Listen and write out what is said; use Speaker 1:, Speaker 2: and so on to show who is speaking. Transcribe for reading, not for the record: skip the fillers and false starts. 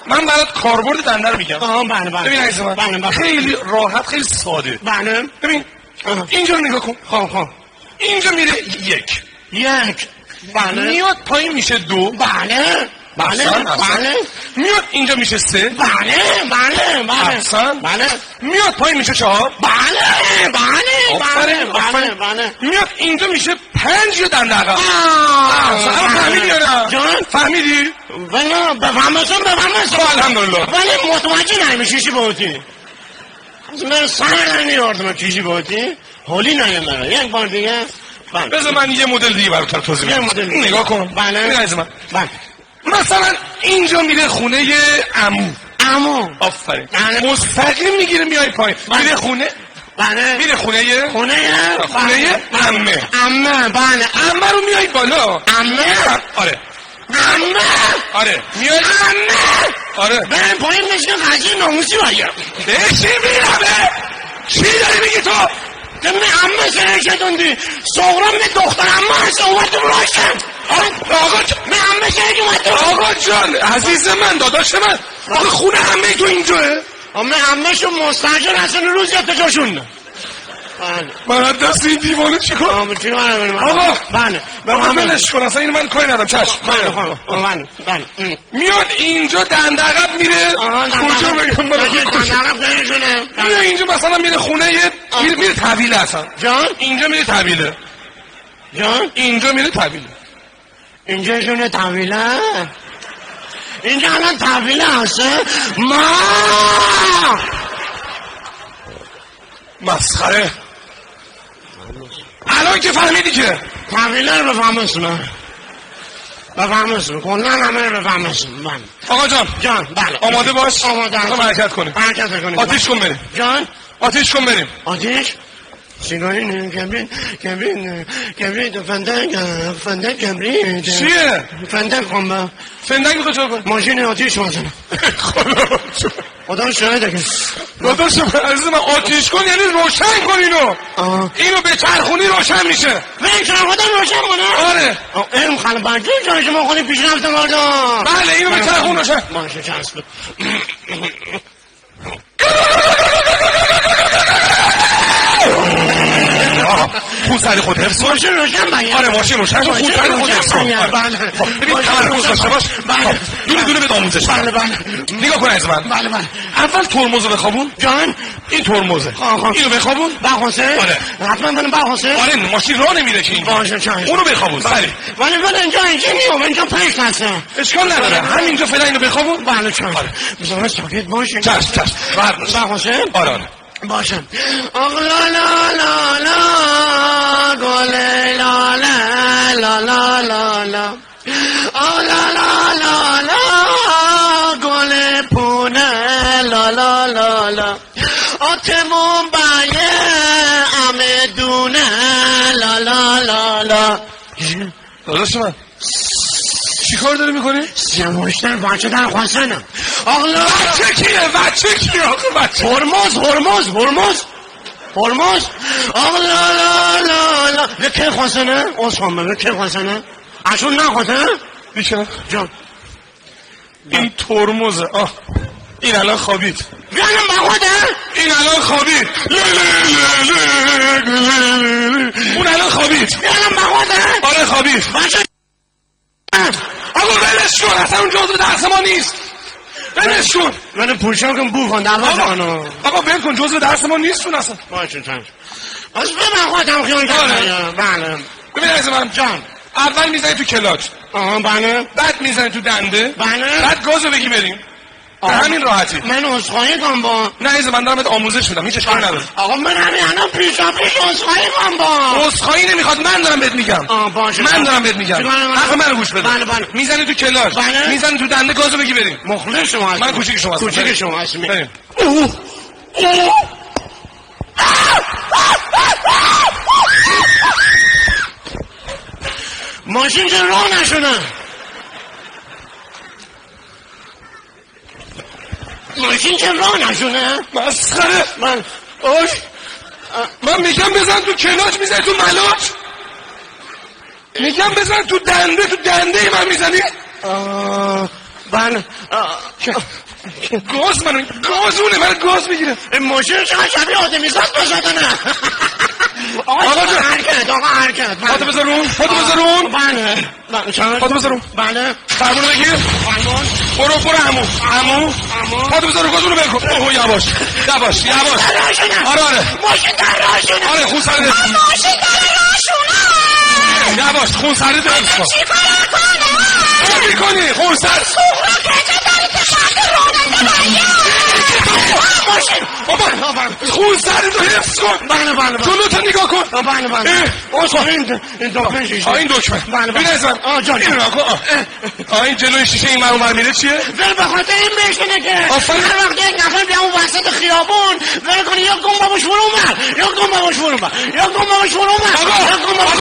Speaker 1: من برات کاربرد دنده رو میگم.
Speaker 2: بله.
Speaker 1: ببین عزیز من.
Speaker 2: بله.
Speaker 1: خیلی راحت، خیلی ساده.
Speaker 2: بله.
Speaker 1: ببین اینجا رو نگاه کن.
Speaker 2: خب
Speaker 1: اینجا میره یک.
Speaker 2: بله.
Speaker 1: میاد پایین میشه 2.
Speaker 2: بله.
Speaker 1: میاد اینجا میشه 3.
Speaker 2: بله.
Speaker 1: احسن.
Speaker 2: بله.
Speaker 1: میاد پایین میشه 4.
Speaker 2: بله.
Speaker 1: میاد اینجا میشه 5 یا دنده عقب. فهمیدی یا نه؟
Speaker 2: جان
Speaker 1: فهمیدی؟
Speaker 2: بله بفهمشم.
Speaker 1: الحمدلله.
Speaker 2: ولی متوجه نمیشه چی بودی. من سر نمیاردم چیزی بودی. حالی نمیاره. یک بار دیگه.
Speaker 1: بذار من یه مدل دیگه براتون توضیح بدم. نگاه کن.
Speaker 2: بله.
Speaker 1: بله. مثلا اینجا میره خونه عمو. آفرین. مستقیم میگیره میای پایین. میره خونه.
Speaker 2: بله.
Speaker 1: میره خونه عمه.
Speaker 2: بله.
Speaker 1: عمه رو میای بالا. آره میای آره
Speaker 2: برم پایین بشین قضیه ناموسی باید
Speaker 1: بشین میرمه. چی داری میگی تو؟
Speaker 2: دمونه عمه سرکتوندی سغرام به دختر عمه هست اومد روشن.
Speaker 1: آقا جان
Speaker 2: من عمه سرکتوندی.
Speaker 1: آقا جان عزیز من داداش من آقا خونه عمه تو اینجاه.
Speaker 2: عمه شو مستاجر هستن روز یا تجاشون.
Speaker 1: من از دست این دیوانه چی کنم؟ آقا
Speaker 2: بله
Speaker 1: بلش کن اصلا اینو من کاری ندارم. چشم
Speaker 2: بله
Speaker 1: میاد اینجا دنده عقب میره. کجا بگم میره اینجا مثلا میره خونه میره طویله اصلا.
Speaker 2: جان
Speaker 1: اینجا میره طویله. اینجا میره طویله.
Speaker 2: اینجا شونه طویله. اینجا الان طویله هسته.
Speaker 1: مسخره. الان که فهمیدی که
Speaker 2: طویله رو بفهمسون کلن همه رو بفهمسون.
Speaker 1: آقا جان
Speaker 2: بله
Speaker 1: آماده باش.
Speaker 2: آماده هست.
Speaker 1: حرکت کنیم. آتیش کن بریم.
Speaker 2: جان
Speaker 1: آتیش کن بریم.
Speaker 2: آتیش سیگاری کبریت فندک کبریت
Speaker 1: چیه؟
Speaker 2: فندک خونبه
Speaker 1: فندک میخواه چرا کن؟
Speaker 2: ماشین آتیش بازنه. خدا شاهده که
Speaker 1: داداش عزیز من آتیش کن یعنی روشن کن اینو به چرخونی روشن میشه.
Speaker 2: به چرخونی روشن کنه؟
Speaker 1: آره
Speaker 2: این خاله بچه جانش ما خودی پیش رفتم آردم.
Speaker 1: بله اینو به چرخون روشن
Speaker 2: باشه چسب
Speaker 1: خون سری خود حفظ کن.
Speaker 2: ماشین روشن باید.
Speaker 1: آره ماشین روشن کن. خون سری خود حفظ کن. ببین تمرکز داشته باش. دونه به آموزش.
Speaker 2: بله
Speaker 1: نگاه کن از من.
Speaker 2: بله
Speaker 1: اول ترمز رو بخوابون.
Speaker 2: جان
Speaker 1: این ترمزه. اینو بخوابون.
Speaker 2: بخواسته؟
Speaker 1: آره
Speaker 2: حتما برم بخواسته؟
Speaker 1: آره ماشین راه نمیره که اینجا.
Speaker 2: باشه چشم.
Speaker 1: اونو بخوابون سری.
Speaker 2: ولی اینجا میام اینجا پشت هستم.
Speaker 1: اشکال نداره همینجا فعلا اینو بخوابون.
Speaker 2: بله چشم. بذار ساکت باشه.
Speaker 1: چشم راحت باش.
Speaker 2: بخواسته؟
Speaker 1: آره
Speaker 2: باشم. آقا لا لا لا لا گل لا لا لا لا لا لا آقا لا لا لا لا گل پونه لا لا لا لا آتمون بایه امدونه لا لا لا لا.
Speaker 1: داداش من چی کار داری میکنی؟
Speaker 2: سیاموشتر بچه در خواستنم. آقا
Speaker 1: بچه کیه
Speaker 2: هرمز آقا لا لا لا لا لکه خواستنه اصفان لکه خواستنه اشون نخواستنه
Speaker 1: بیشنم
Speaker 2: جان
Speaker 1: این ترمزه. این الان خوابید.
Speaker 2: جانم بخواده
Speaker 1: این الان خوابید. اون الان خوابید.
Speaker 2: جانم بخواده
Speaker 1: آره خوابید. آقا بلش کن اصلا اون جزو درس ما نیست. بلش کن.
Speaker 2: من پوشاکم بو کن دعوت کنو.
Speaker 1: آقا بل کن جزو درس ما نیستون اصلا.
Speaker 2: باشه چند از من خودم خیال کردم. بله
Speaker 1: ببین از من
Speaker 2: جان
Speaker 1: اول میزنی تو کلاچ.
Speaker 2: بله
Speaker 1: بعد میزنی تو دنده.
Speaker 2: بله
Speaker 1: بعد گازو بگی بریم. به همین راحتی.
Speaker 2: من عذرخواهی کنم با
Speaker 1: نه عزیز من دارم بهت آموزش میدم هیچ اشکالی نداره.
Speaker 2: آقا من همین الان پیش عذرخواهی کنم با
Speaker 1: عذرخواهی نمیخواد من دارم بهت میگم.
Speaker 2: باشه
Speaker 1: من دارم بهت میگم حق منو گوش بده.
Speaker 2: بله
Speaker 1: میزنی تو کلاش. میزنی تو دنده گازو بگی بریم.
Speaker 2: مخلص شما هستم.
Speaker 1: من کوچیک شما
Speaker 2: هستم.
Speaker 1: بریم.
Speaker 2: ماشین چه راه نشونه. ماشین چه راه نشونه.
Speaker 1: مسخره. من میگم بزن تو کلاچ میزنی تو ملاچ. میگم بزن تو دنده من میزنی.
Speaker 2: بله
Speaker 1: گاز منو گازونه من گاز میگیره.
Speaker 2: این ماشین چقدر شبیه آدمیزاد باشد نه. آقا جان حرکت آقا حرکت.
Speaker 1: پاتو بذار رون پاتو بذار رون.
Speaker 2: بله
Speaker 1: پاتو بذار رون.
Speaker 2: بله
Speaker 1: فرمونو بگیر.
Speaker 2: فرمون.
Speaker 1: برو عمو پاتو بذار رو گازونو بکن. اوه یواش آره
Speaker 2: ماشین در راهشونه.
Speaker 1: آره خون سرده
Speaker 2: ماشین در راهشونه.
Speaker 1: یواش خون سرده درست
Speaker 2: چی کار کنه؟
Speaker 1: چه میکنی خون سر
Speaker 2: سوخرا کجا داری به خاطر راننده ماشین
Speaker 1: خون سرده حفظ کن.
Speaker 2: بله
Speaker 1: جلو تا نگاه کن.
Speaker 2: این دکمه شیشه.
Speaker 1: این دکمه بین ازم این نگاه کن. این جلوی شیشه این مرموم میره چیه؟
Speaker 2: ول به خاطر این بشینه که
Speaker 1: آفرین.
Speaker 2: هر وقت یک نفر بیا اون وسط خیابون ول کنه یا گم باباش فرو اومد یا گم باباش فرو اومد